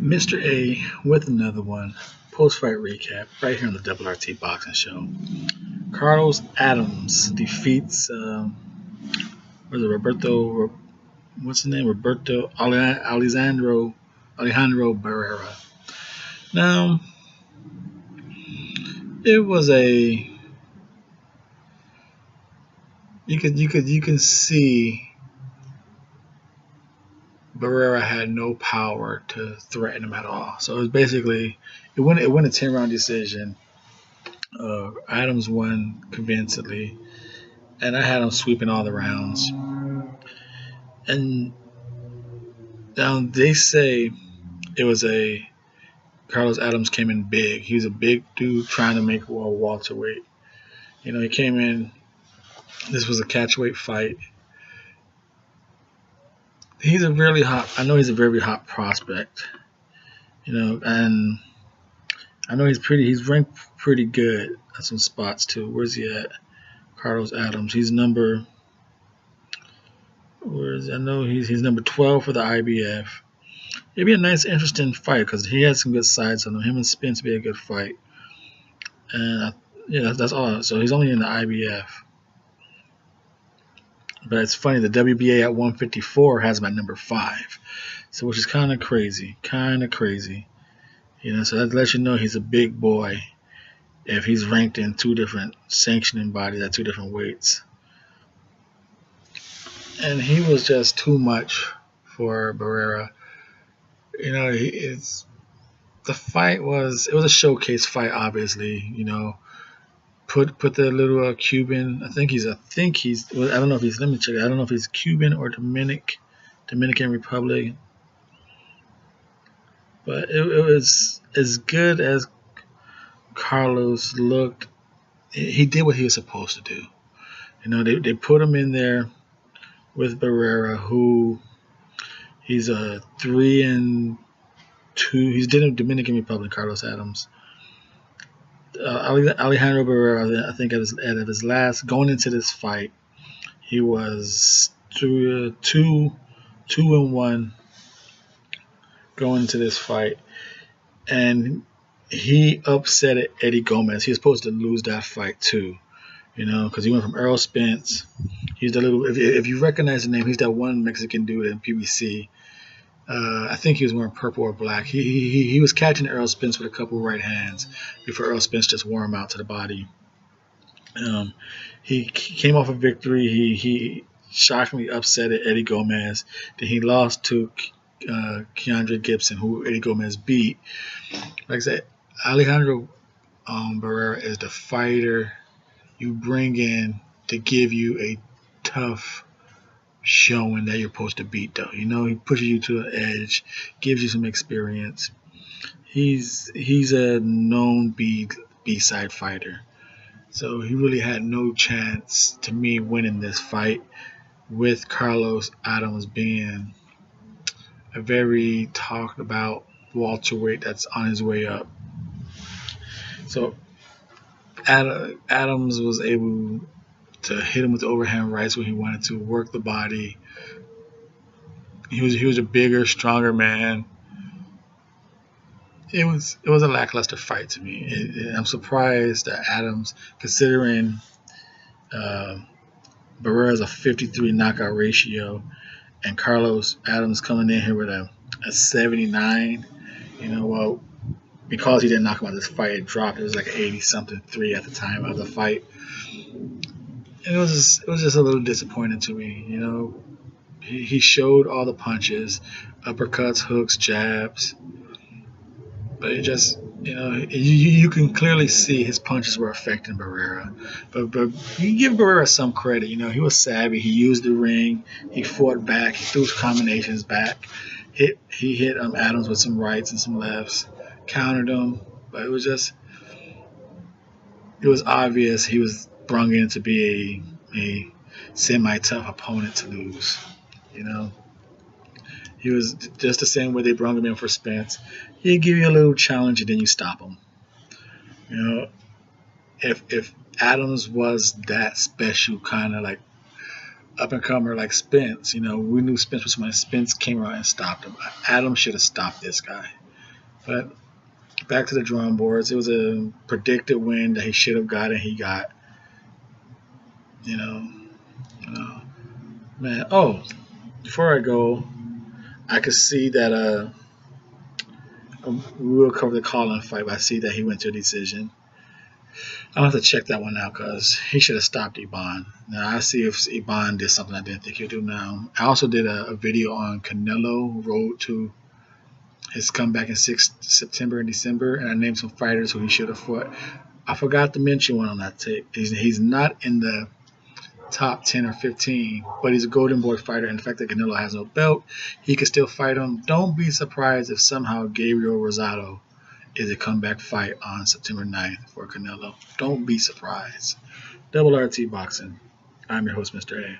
Mr.A with another one. Post-fight recap right here on the Double RT Boxing Show. Carlos Adams defeats was it Roberto? What's his name? Roberto Alejandro Barrera. Now it was a you can see Barrera had no power to threaten him at all. So it was basically it went a 10-round decision. Adams won convincingly, and I had him sweeping all the rounds. And now they say it was a Carlos Adams came in big. He was a big dude trying to make a welterweight. He came in. This was a catchweight fight. He's a really hot. I know he's a very hot prospect. And I know he's ranked pretty good at some spots too. Where's he at? Carlos Adams. He's number. I know he's number 12 for the IBF. It'd be a nice, interesting fight because he has some good sides on him. Him and Spence be a good fight. And that's all. So he's only in the IBF. But it's funny, the WBA at 154 has him at number 5. So which is kind of crazy. So that lets you know he's a big boy if he's ranked in 2 different sanctioning bodies at 2 different weights. And he was just too much for Barrera. The fight was a showcase fight, obviously. Put the little Cuban. I don't know if he's. Let me check it. I don't know if he's Cuban or Dominican Republic. But it was as good as Carlos looked. He did what he was supposed to do. They put him in there with Barrera, who he's a 3-2. He's in Dominican Republic. Carlos Adams. Alejandro Barrera, I think at his last going into this fight, he was 2-1 going into this fight, and he upset Eddie Gomez. He was supposed to lose that fight too, because he went from Errol Spence. He's the little. If you recognize the name, he's that one Mexican dude in PBC. I think he was wearing purple or black. He was catching Errol Spence with a couple right hands before Errol Spence just wore him out to the body. He came off a victory. He shockingly upset Eddie Gomez. Then he lost to Keandre Gibson, who Eddie Gomez beat. Like I said, Alejandro Barrera is the fighter you bring in to give you a tough showing that you're supposed to beat, though. He pushes you to the edge, gives you some experience. He's a known B-side fighter. So he really had no chance to me winning this fight, with Carlos Adams being a very talked about welterweight that's on his way up. So Adams was able to hit him with the overhand rights when he wanted to, work the body. He was a bigger, stronger man. It was a lackluster fight to me. I'm surprised that Adams, considering Barrera's a 53 knockout ratio, and Carlos Adams coming in here with a 79. Because he didn't knock him out of this fight, it dropped. It was like 80-something 3 at the time of the fight. It was just a little disappointing to me. He showed all the punches, uppercuts, hooks, jabs, but it just, you can clearly see his punches were affecting Barrera. But you give Barrera some credit. He was savvy. He used the ring. He fought back. He threw combinations back. He hit Adams with some rights and some lefts, countered him, but it was obvious he was brung in to be a semi-tough opponent to lose. He was just the same way they brung him in for Spence. He'd give you a little challenge and then you stop him. If Adams was that special kind of like up-and-comer like Spence, we knew Spence was somebody. Spence came around and stopped him. Adams should have stopped this guy. But back to the drawing boards. It was a predicted win that he should have got, and he got. You know, man. Oh, before I go, I could see that we will cover the Colin fight, but I see that he went to a decision. I'll have to check that one out because he should have stopped Iban. Now I see if Iban did something I didn't think he'd do now. I also did a video on Canelo Road to his comeback in September and December, and I named some fighters who he should have fought. I forgot to mention one on that tape. He's not in the top 10 or 15, but he's a Golden Boy fighter, and the fact that Canelo has no belt, he can still fight him. Don't be surprised if somehow Gabriel Rosado is a comeback fight on September 9th for Canelo. Don't be surprised. Double RT Boxing. I'm your host, Mr. A.